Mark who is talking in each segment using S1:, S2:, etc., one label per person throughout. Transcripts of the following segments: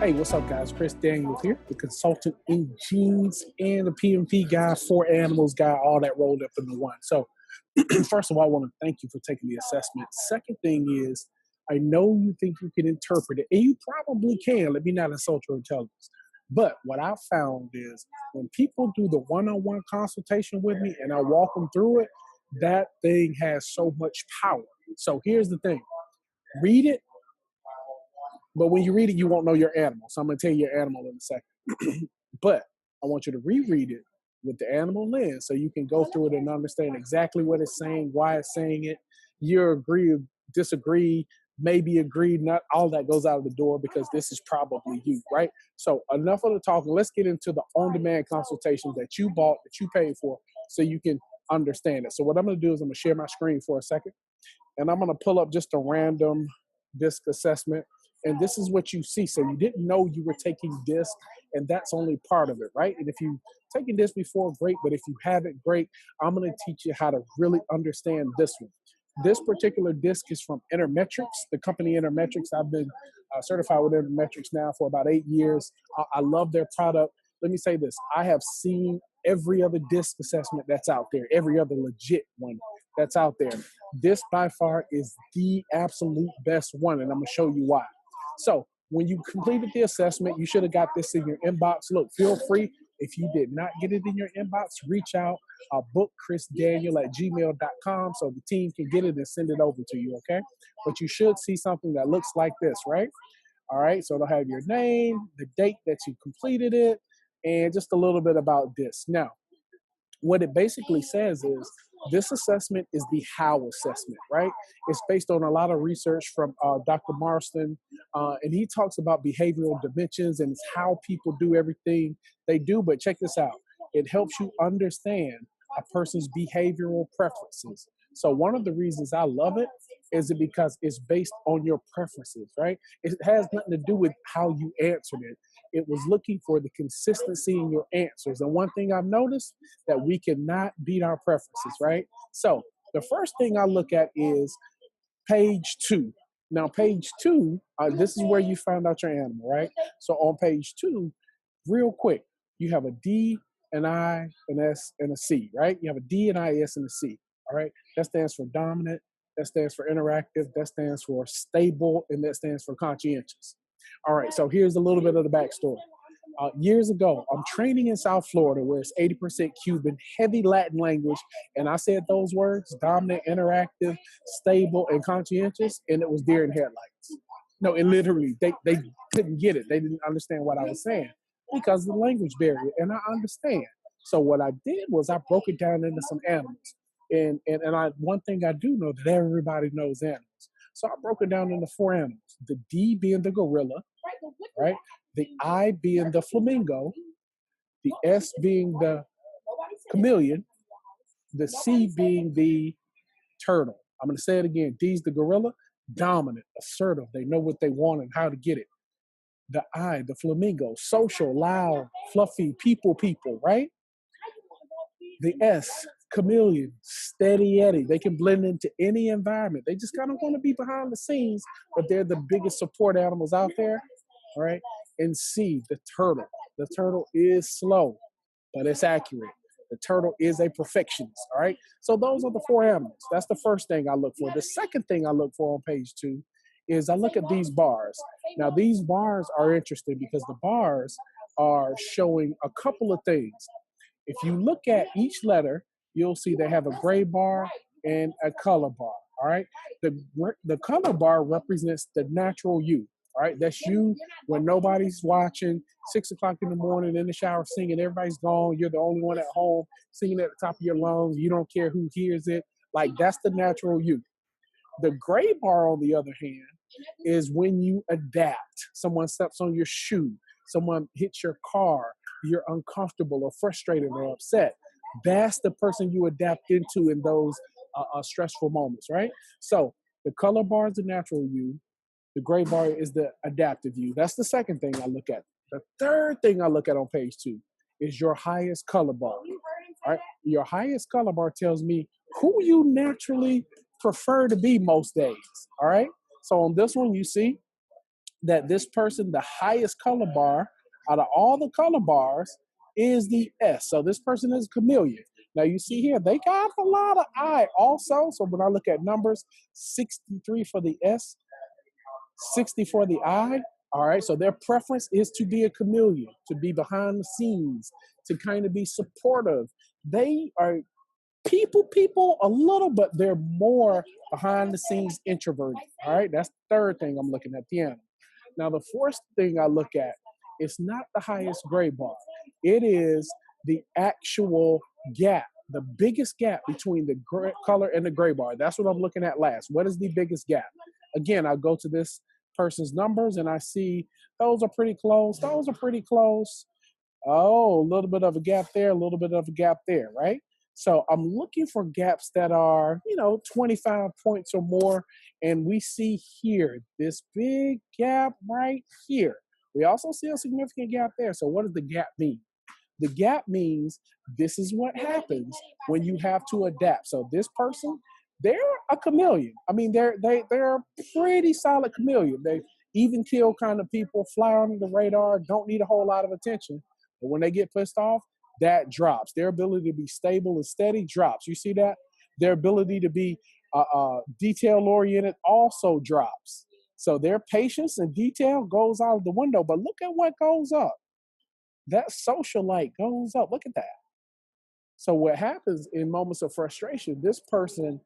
S1: Hey, what's up, guys? Chris Daniels here, the consultant in genes and the PMP guy, for animals guy, all that rolled up into one. So, first of all, I want to thank you for taking the assessment. Second thing is, I know you think you can interpret it, and you probably can. Let me not insult your intelligence. But what I found is when people do the one-on-one consultation with me and I walk them through it, that thing has so much power. So here's the thing. Read it. But when you read it, you won't know your animal. So I'm going to tell you your animal in a second. But I want you to reread it with the animal lens so you can go through it and understand exactly what it's saying, why it's saying it. You agree, disagree, maybe agree, not all that goes out of the door because this is probably you, right? So enough of the talking. Let's get into the on-demand consultations that you bought, that you paid for, so you can understand it. So what I'm going to do is I'm going to share my screen for a second, and I'm going to pull up just a random disc assessment. And this is what you see. So you didn't know you were taking disc, and that's only part of it, right? And if you've taken this before, great. But if you haven't, great. I'm going to teach you how to really understand this one. This particular disc is from Intermetrics, the company Intermetrics. I've been certified with Intermetrics now for about 8 years. I love their product. Let me say this. I have seen every other disc assessment that's out there, every other legit one that's out there. This by far is the absolute best one, and I'm going to show you why. So when you completed the assessment, you should have got this in your inbox. Look, feel free. If you did not get it in your inbox, reach out, book chrisdaniel@gmail.com so the team can get it and send it over to you, okay? But you should see something that looks like this, right? All right, so it'll have your name, the date that you completed it, and just a little bit about this. Now, what it basically says is this assessment is the how assessment, right? It's based on a lot of research from Dr. Marston, and he talks about behavioral dimensions and it's how people do everything they do. But check this out. It helps you understand a person's behavioral preferences. So one of the reasons I love it is it because it's based on your preferences, right? It has nothing to do with how you answered it. It was looking for the consistency in your answers. And one thing I've noticed that we cannot beat our preferences, right? So the first thing I look at is page 2. Now, page 2, this is where you find out your animal, right? So on page 2, real quick, you have a D, an I, an S, and a C, right? You have a D, an I, S, and a C, all right? That stands for dominant, that stands for interactive, that stands for stable, and that stands for conscientious. All right, so here's a little bit of the backstory. Years ago, I'm training in South Florida where it's 80% Cuban, heavy Latin language, and I said those words, dominant, interactive, stable, and conscientious, and it was deer in headlights. No, it literally, they couldn't get it. They didn't understand what I was saying because of the language barrier, and I understand. So what I did was I broke it down into some animals. And one thing I do know that everybody knows animals. So I broke it down into 4 animals. The D being the gorilla, right? The I being the flamingo, the S being the chameleon, the C being the turtle. I'm going to say it again. D's the gorilla, dominant, assertive. They know what they want and how to get it. The I, the flamingo, social, loud, fluffy, people, right? The S, chameleon, steady Eddie. They can blend into any environment. They just kind of want to be behind the scenes, but they're the biggest support animals out there, all right? And C, the turtle. The turtle is slow, but it's accurate. The turtle is a perfectionist, all right? So those are the 4 animals. That's the first thing I look for. The second thing I look for on page 2 is I look at these bars. Now, these bars are interesting because the bars are showing a couple of things. If you look at each letter, you'll see they have a gray bar and a color bar, all right? The color bar represents the natural you, all right? That's you when nobody's watching, 6 o'clock in the morning in the shower singing, everybody's gone, you're the only one at home singing at the top of your lungs, you don't care who hears it. Like, that's the natural you. The gray bar, on the other hand, is when you adapt. Someone steps on your shoe, someone hits your car, you're uncomfortable or frustrated or upset. That's the person you adapt into in those stressful moments, right? So the color bar is the natural you. The gray bar is the adaptive you. That's the second thing I look at. The third thing I look at on page 2 is your highest color bar. All right? Your highest color bar tells me who you naturally prefer to be most days. All right? So on this one, you see that this person, the highest color bar out of all the color bars is the S. So this person is a chameleon. Now you see here, they got a lot of I also. So when I look at numbers, 63 for the S, 60 for the I. All right, so their preference is to be a chameleon, to be behind the scenes, to kind of be supportive. They are people a little, but they're more behind the scenes introverted. All right, that's the third thing I'm looking at the animal. Now, the fourth thing I look at is not the highest gray bar. It is the actual gap, the biggest gap between the gray color and the gray bar. That's what I'm looking at last. What is the biggest gap? Again, I go to this person's numbers and I see those are pretty close. Those are pretty close. Oh, a little bit of a gap there, a little bit of a gap there, right? So I'm looking for gaps that are, 25 points or more. And we see here this big gap right here. We also see a significant gap there. So what does the gap mean? The gap means this is what happens when you have to adapt. So this person, they're a chameleon. I mean, they're a pretty solid chameleon. They even kill kind of people, fly under the radar, don't need a whole lot of attention. But when they get pissed off, that drops. Their ability to be stable and steady drops. You see that? Their ability to be detail-oriented also drops. So their patience and detail goes out of the window. But look at what goes up. That social light goes up. Look at that. So what happens in moments of frustration, this person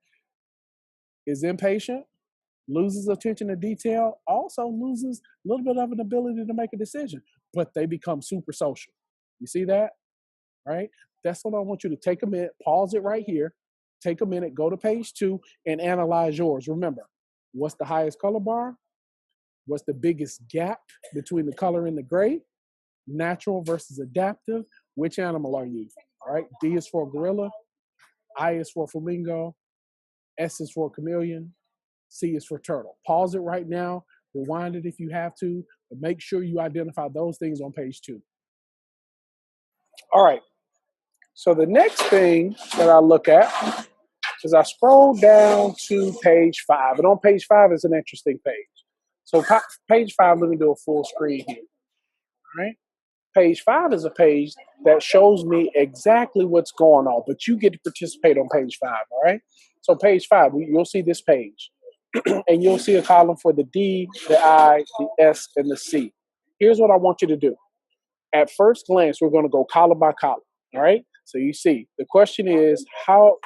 S1: is impatient, loses attention to detail, also loses a little bit of an ability to make a decision, but they become super social. You see that? Right? That's what I want you to take a minute, pause it right here, take a minute, go to page 2 and analyze yours. Remember, what's the highest color bar? What's the biggest gap between the color and the gray? Natural versus adaptive. Which animal are you? All right. D is for gorilla. I is for flamingo. S is for chameleon. C is for turtle. Pause it right now. Rewind it if you have to, but make sure you identify those things on page 2. All right. So the next thing that I look at is I scroll down to page 5. And on page 5 is an interesting page. So page 5, let me do a full screen here. All right. Page 5 is a page that shows me exactly what's going on, but you get to participate on page 5, all right? So page 5, you'll see this page, and you'll see a column for the D, the I, the S, and the C. Here's what I want you to do. At first glance, we're going to go column by column, all right? So you see, the question is how,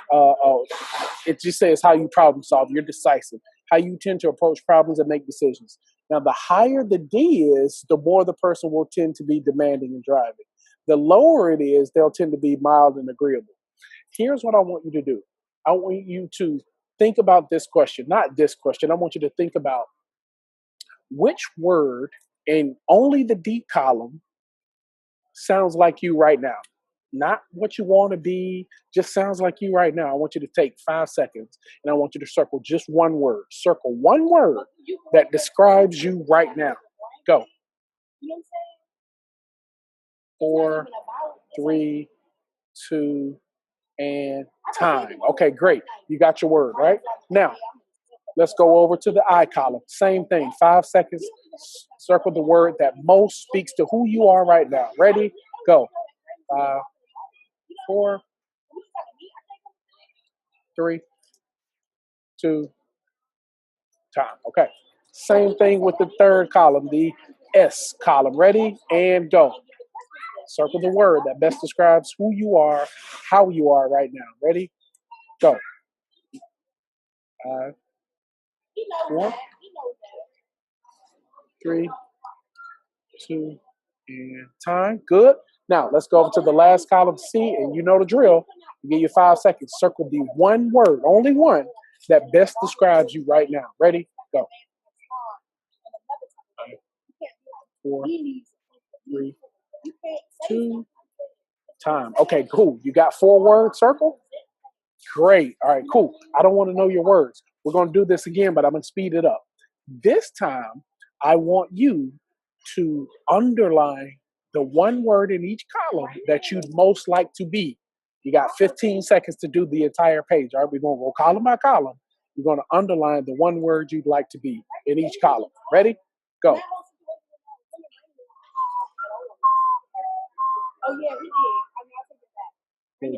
S1: it just says how you problem solve. You're decisive, how you tend to approach problems and make decisions. Now, the higher the D is, the more the person will tend to be demanding and driving. The lower it is, they'll tend to be mild and agreeable. Here's what I want you to do. I want you to think about this question, not this question. I want you to think about which word in only the D column sounds like you right now. Not what you want to be, just sounds like you right now. I want you to take 5 seconds and I want you to circle just one word. Circle one word that describes you right now. Go. 4, 3, 2, and time. Okay, great. You got your word, right? Now, let's go over to the I column. Same thing, 5 seconds. Circle the word that most speaks to who you are right now. Ready? Go. 5, 4, 3, 2, time. Okay. Same thing with the third column, the S column. Ready? And go. Circle the word that best describes who you are, how you are right now. Ready? Go. 5, 4, 3, 2, and time. Good. Now let's go over to the last column, C, and you know the drill. You give you 5 seconds. Circle the one word, only one, that best describes you right now. Ready? Go. 5, 4, 3, 2, time. Okay, cool. You got 4 words circle? Great. All right, cool. I don't want to know your words. We're going to do this again, but I'm going to speed it up. This time, I want you to underline the one word in each column that you'd most like to be. You got 15 seconds to do the entire page. All right, we're going to go column by column. You're going to underline the one word you'd like to be in each column. Ready? Go.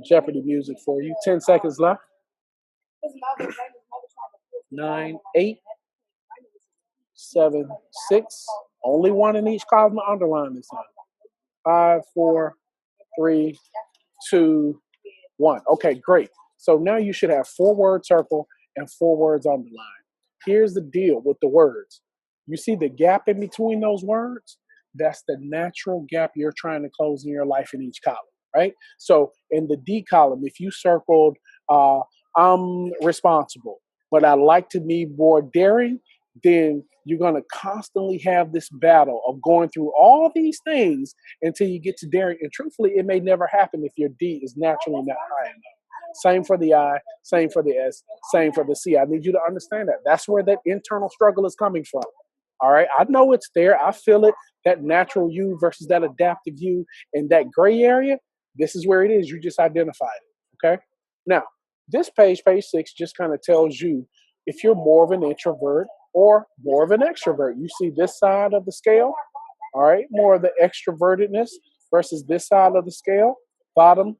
S1: Jeopardy music for you. 10 seconds left. 9, 8, 7, 6. Only one in each column underline this time. 5, 4, 3, 2, 1. Okay, great. So now you should have 4 words circle and 4 words underlined. Here's the deal with the words. You see the gap in between those words? That's the natural gap you're trying to close in your life in each column, right? So in the D column, if you circled, I'm responsible, but I like to be more daring, then you're going to constantly have this battle of going through all these things until you get to daring. And truthfully, it may never happen if your D is naturally not high enough. Same for the I, same for the S, same for the C. I need you to understand that. That's where that internal struggle is coming from. All right. I know it's there. I feel it. That natural you versus that adaptive you, and that gray area, this is where it is. You just identified it. Okay. Now, this page 6, just kind of tells you if you're more of an introvert or more of an extrovert. You see this side of the scale. All right. More of the extrovertedness versus this side of the scale, bottom,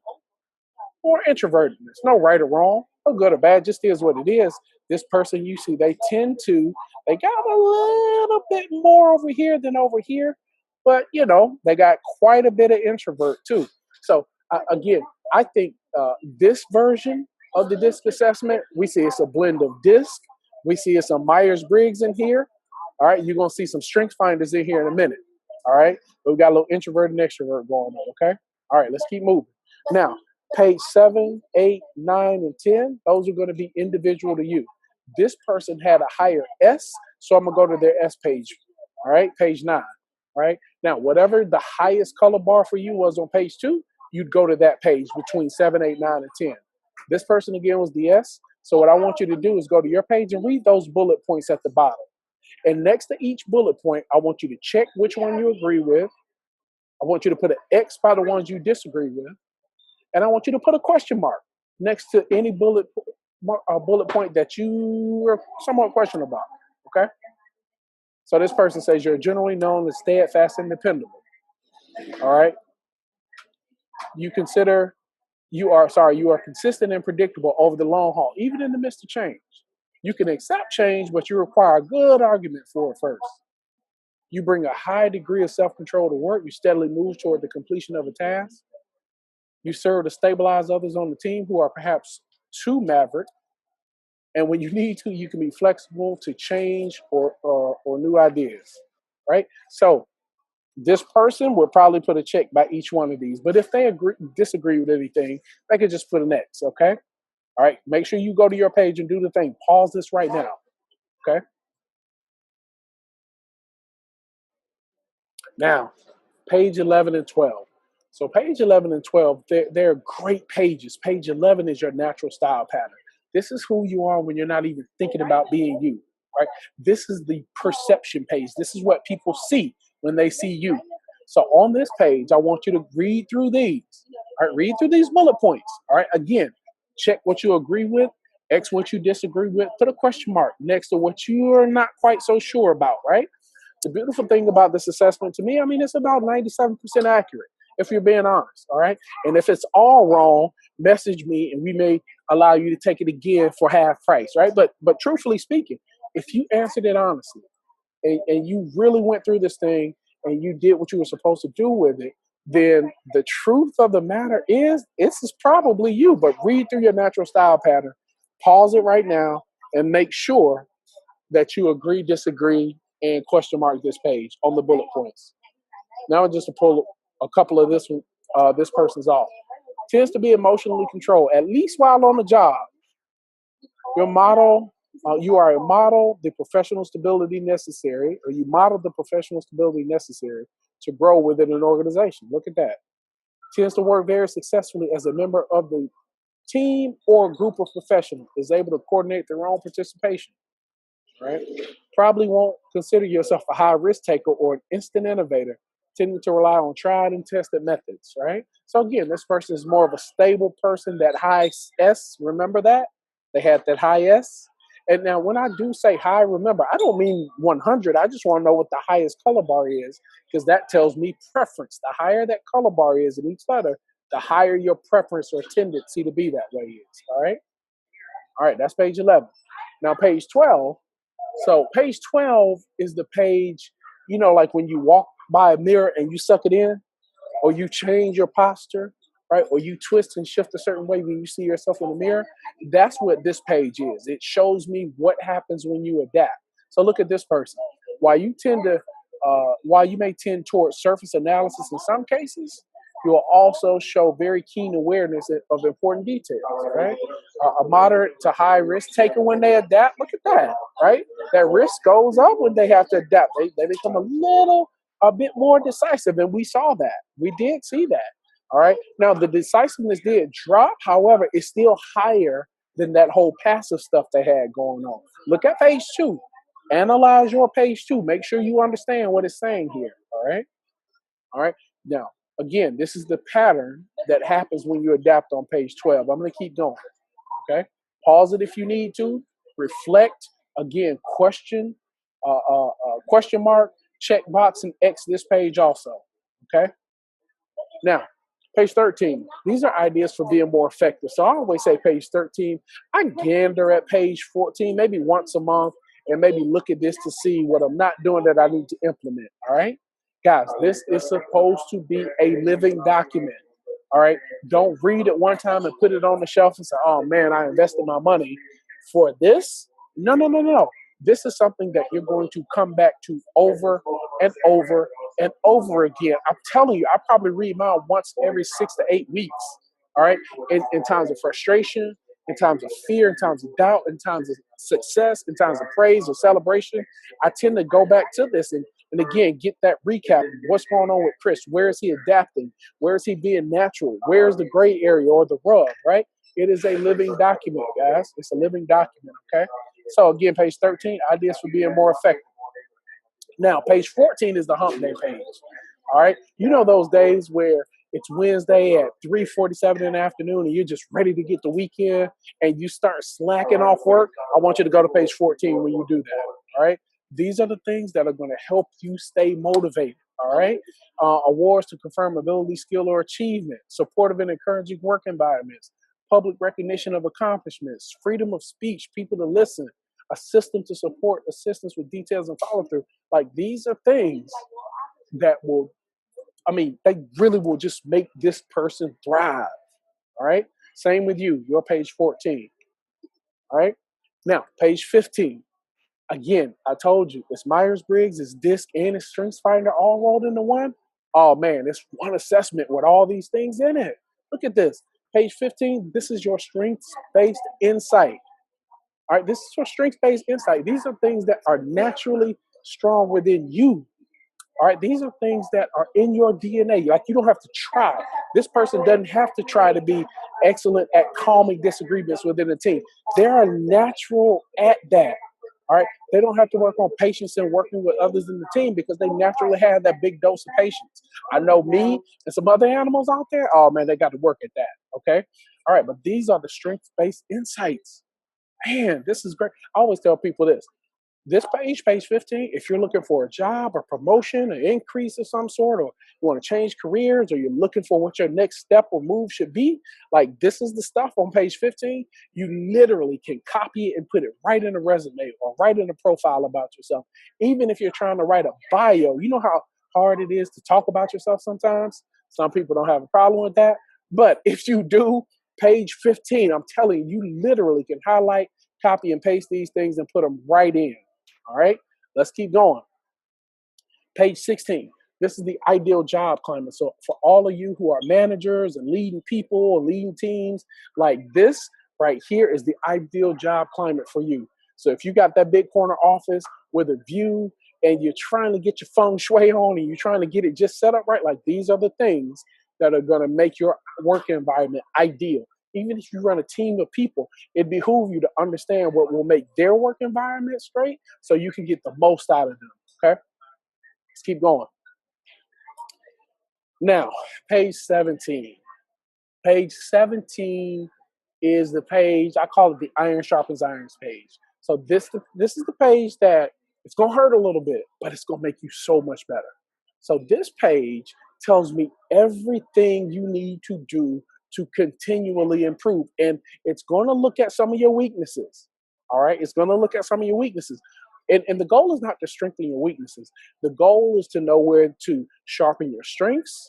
S1: or introvertedness. No right or wrong, no good or bad, just is what it is. This person you see, they got a little bit more over here than over here, but they got quite a bit of introvert too. So again, I think this version of the DISC assessment, we see it's a blend of DISC. We see it's some Myers-Briggs in here. All right, you're going to see some strength finders in here in a minute. All right, we've got a little introvert and extrovert going on, okay? All right, let's keep moving. Now, page 7, 8, 9, and 10, those are going to be individual to you. This person had a higher S, so I'm going to go to their S page. All right, page 9. All right, now whatever the highest color bar for you was on page 2, you'd go to that page between 7, 8, 9, and 10. This person again was the S, so what I want you to do is go to your page and read those bullet points at the bottom. And next to each bullet point, I want you to check which one you agree with. I want you to put an X by the ones you disagree with. And I want you to put a question mark next to any bullet point that you are somewhat questionable about, okay? So this person says you're generally known as steadfast and dependable, all right? You are consistent and predictable over the long haul, even in the midst of change. You can accept change, but you require a good argument for it first. You bring a high degree of self-control to work. You steadily move toward the completion of a task. You serve to stabilize others on the team who are perhaps too maverick. And when you need to, you can be flexible to change or new ideas, right? So this person would probably put a check by each one of these. But if they disagree with anything, they could just put an X, okay? All right, make sure you go to your page and do the thing. Pause this right now, okay? Now, page 11 and 12. So page 11 and 12, they're great pages. Page 11 is your natural style pattern. This is who you are when you're not even thinking about being you, right? This is the perception page. This is what people see when they see you. So on this page, I want you to read through these. All right, read through these bullet points. All right, again, check what you agree with, X what you disagree with, put a question mark next to what you are not quite so sure about, right? The beautiful thing about this assessment to me, I mean, it's about 97% accurate, if you're being honest, all right? And if it's all wrong, message me and we may allow you to take it again for half price, right? But truthfully speaking, if you answered it honestly and you really went through this thing and you did what you were supposed to do with it, then the truth of the matter is this is probably you. But read through your natural style pattern, pause it right now, and make sure that you agree, disagree, and question mark this page on the bullet points. Now just to pull a couple of this person's off. Tends to be emotionally controlled, at least while on the job. You are a model the professional stability necessary, or you model the professional stability necessary to grow within an organization. Look at that. Tends to work very successfully as a member of the team or group of professionals, is able to coordinate their own participation, right? Probably won't consider yourself a high risk taker or an instant innovator, tending to rely on tried and tested methods, right? So again, this person is more of a stable person, that high S, remember that? They had that high S. And now when I do say high, remember, I don't mean 100. I just want to know what the highest color bar is because that tells me preference. The higher that color bar is in each letter, the higher your preference or tendency to be that way is. All right. All right. That's page 11. Now, page 12. So, page 12 is the page, like when you walk by a mirror and you suck it in, or you change your posture, right? Or you twist and shift a certain way when you see yourself in the mirror. That's what this page is. It shows me what happens when you adapt. So look at this person. While you may tend towards surface analysis in some cases, you will also show very keen awareness of important details, right? A moderate to high risk taker when they adapt. Look at that, right? That risk goes up when they have to adapt. They become a bit more decisive, and we saw that. We did see that. All right. Now the decisiveness did drop, however, it's still higher than that whole passive stuff they had going on. Look at page 2. Analyze your page 2. Make sure you understand what it's saying here. All right. All right. Now, again, this is the pattern that happens when you adapt on page 12. I'm going to keep going. Okay. Pause it if you need to. Reflect. Again, question mark, check box, and X this page also. Okay. Now, page 13. These are ideas for being more effective. So I always say page 13. I gander at page 14, maybe once a month, and maybe look at this to see what I'm not doing that I need to implement. All right. Guys, this is supposed to be a living document. All right. Don't read it one time and put it on the shelf and say, oh man, I invested my money for this. No, no, no, no. This is something that you're going to come back to over and over and over again. I'm telling you, I probably read mine once every 6 to 8 weeks. All right. In times of frustration, in times of fear, in times of doubt, in times of success, in times of praise or celebration, I tend to go back to this and again, get that recap. What's going on with Chris? Where is he adapting? Where is he being natural? Where's the gray area or the rub, right? It is a living document, guys. It's a living document, okay? So again, page 13, ideas for being more effective. Now, page 14 is the hump day page. All right. You know those days where it's Wednesday at 3:47 in the afternoon and you're just ready to get the weekend and you start slacking off work. I want you to go to page 14 when you do that. All right. These are the things that are going to help you stay motivated. All right. Awards to confirm ability, skill, or achievement, supportive and encouraging work environments, public recognition of accomplishments, freedom of speech, people to listen, a system to support assistance with details and follow through. Like these are things that they really will just make this person thrive. All right. Same with you. You're page 14. All right. Now, page 15. Again, I told you, it's Myers-Briggs, it's DISC, and it's StrengthsFinder all rolled into one. Oh, man, it's one assessment with all these things in it. Look at this. Page 15, this is your strengths-based insight. All right, this is your strengths-based insight. These are things that are naturally strong within you. All right, these are things that are in your DNA. Like you don't have to try. This person doesn't have to try to be excellent at calming disagreements within a team. They are natural at that. All right, they don't have to work on patience and working with others in the team because they naturally have that big dose of patience. I know me and some other animals out there. Oh man, they got to work at that. Okay, all right, but these are the strength-based insights. Man, this is great. I always tell people this. This page 15, if you're looking for a job or promotion, an increase of some sort, or you want to change careers, or you're looking for what your next step or move should be, like this is the stuff on page 15. You literally can copy it and put it right in a resume or right in a profile about yourself. Even if you're trying to write a bio, you know how hard it is to talk about yourself sometimes? Some people don't have a problem with that. But if you do, page 15, I'm telling you, you literally can highlight, copy, and paste these things and put them right in. All right, let's keep going. Page 16. This is the ideal job climate. So for all of you who are managers and leading people or leading teams, like this right here is the ideal job climate for you. So if you got that big corner office with a view and you're trying to get your feng shui on and you're trying to get it just set up right, like these are the things that are going to make your work environment ideal. Even if you run a team of people, it behooves you to understand what will make their work environment straight so you can get the most out of them. Okay? Let's keep going. Now, page 17. Page 17 is the page, I call it the iron sharpens irons page. So this is the page that it's gonna hurt a little bit, but it's gonna make you so much better. So this page tells me everything you need to do to continually improve. And it's gonna look at some of your weaknesses. All right, it's gonna look at some of your weaknesses. And the goal is not to strengthen your weaknesses. The goal is to know where to sharpen your strengths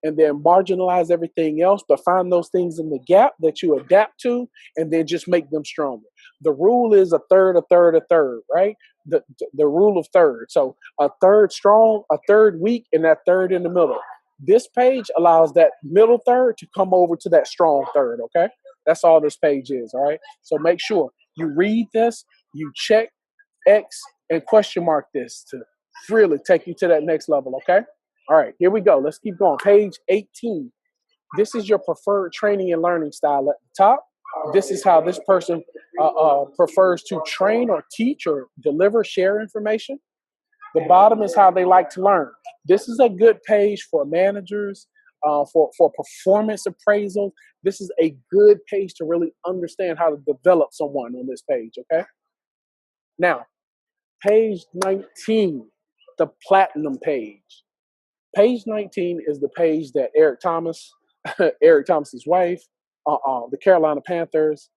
S1: and then marginalize everything else, but find those things in the gap that you adapt to and then just make them stronger. The rule is a third, a third, a third, right? The rule of third. So a third strong, a third weak, and that third in the middle. This page allows that middle third to come over to that strong third, okay? That's all this page is, all right? So make sure you read this, you check, X, and question mark this to really take you to that next level, okay? All right, here we go. Let's keep going. Page 18. This is your preferred training and learning style at the top. This is how this person prefers to train or teach or deliver, share information. The bottom is how they like to learn. This is a good page for managers, for performance appraisal. This is a good page to really understand how to develop someone on this page, okay? Now, page 19, the platinum page. Page 19 is the page that Eric Thomas, Eric Thomas's wife, the Carolina Panthers.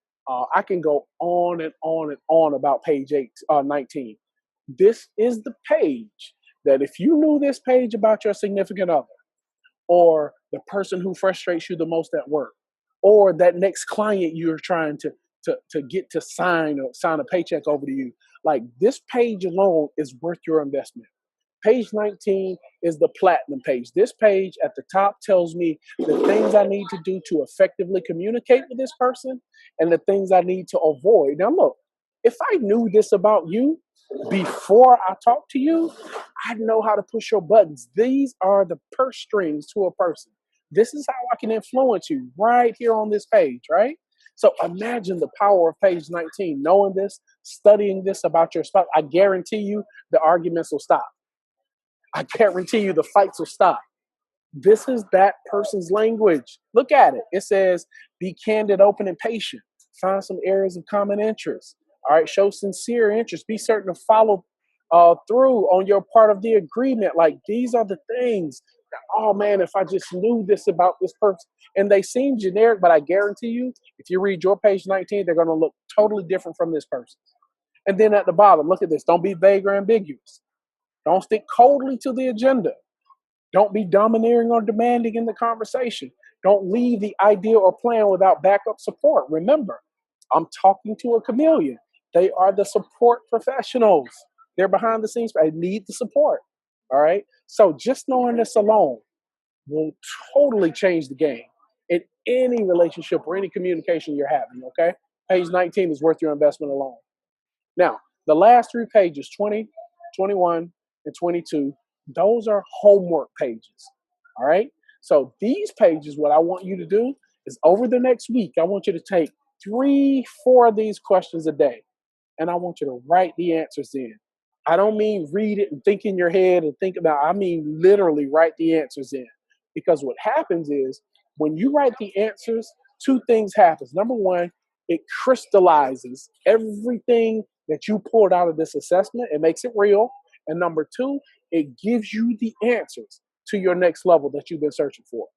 S1: I can go on and on and on about page 19. This is the page that if you knew this page about your significant other, or the person who frustrates you the most at work, or that next client you're trying to get to sign a paycheck over to you, like this page alone is worth your investment. Page 19 is the platinum page. This page at the top tells me the things I need to do to effectively communicate with this person and the things I need to avoid. Now, look, if I knew this about you before I talk to you, I'd know how to push your buttons. These are the purse strings to a person. This is how I can influence you right here on this page, right? So imagine the power of page 19, knowing this, studying this about your spouse. I guarantee you the arguments will stop. I guarantee you the fights will stop. This is that person's language. Look at it. It says, be candid, open, and patient. Find some areas of common interest. All right. Show sincere interest. Be certain to follow through on your part of the agreement. Like these are the things. Oh man, if I just knew this about this person. And they seem generic, but I guarantee you, if you read your page 19, they're going to look totally different from this person. And then at the bottom, look at this. Don't be vague or ambiguous. Don't stick coldly to the agenda. Don't be domineering or demanding in the conversation. Don't leave the idea or plan without backup support. Remember, I'm talking to a chameleon. They are the support professionals. They're behind the scenes. I need the support. All right. So just knowing this alone will totally change the game in any relationship or any communication you're having. Okay. Page 19 is worth your investment alone. Now, the last three pages, 20, 21, and 22, those are homework pages. All right. So these pages, what I want you to do is over the next week, I want you to take 3, 4 of these questions a day. And I want you to write the answers in. I don't mean read it and think in your head and think about, I mean literally write the answers in. Because what happens is when you write the answers, 2 things happen. Number one, it crystallizes everything that you pulled out of this assessment. It makes it real. And number 2, it gives you the answers to your next level that you've been searching for.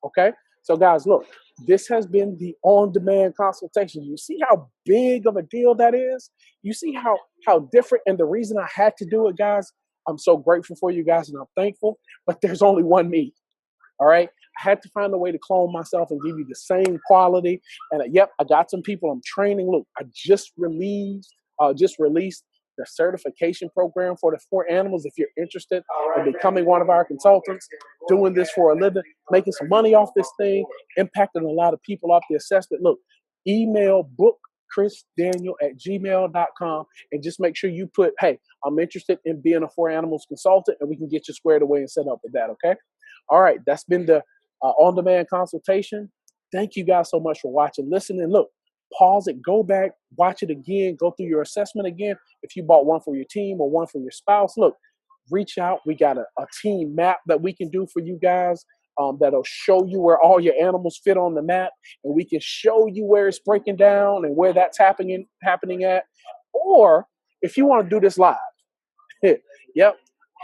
S1: Okay? So guys, look, this has been the on-demand consultation. You see how big of a deal that is? You see how different, and the reason I had to do it, guys, I'm so grateful for you guys and I'm thankful, but there's only one me. All right. I had to find a way to clone myself and give you the same quality. And yep, I got some people I'm training. Look, I just released the certification program for the 4 animals. If you're interested in becoming one of our consultants, doing this for a living, making some money off this thing, impacting a lot of people off the assessment. Look, email bookchrisdaniel@gmail.com and just make sure you put, hey, I'm interested in being a 4 animals consultant, and we can get you squared away and set up with that. Okay. All right, that's been the on-demand consultation. Thank you guys so much for watching, listening. Look, pause it, go back, watch it again, go through your assessment again. If you bought one for your team or one for your spouse, look, reach out. We got a team map that we can do for you guys that'll show you where all your animals fit on the map, and we can show you where it's breaking down and where that's happening at. Or if you want to do this live, yep,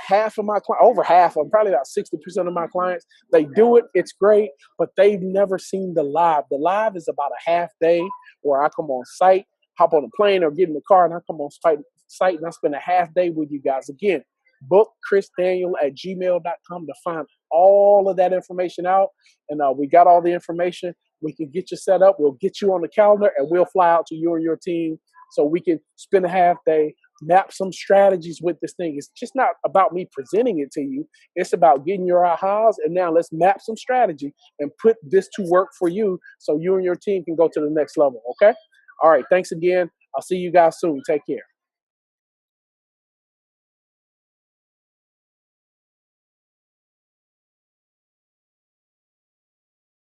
S1: half of my clients, over half of them, probably about 60% of my clients, they do it. It's great, but they've never seen the live. The live is about a half day where I come on site, hop on a plane or get in the car, and I come on site and I spend a half day with you guys. Again, book chrisdaniel@gmail.com to find all of that information out. And we got all the information. We can get you set up. We'll get you on the calendar and we'll fly out to you and your team so we can spend a half day, map some strategies with this thing. It's just not about me presenting it to you. It's about getting your ahas. And now let's map some strategy and put this to work for you so you and your team can go to the next level. Okay? All right. Thanks again. I'll see you guys soon. Take care.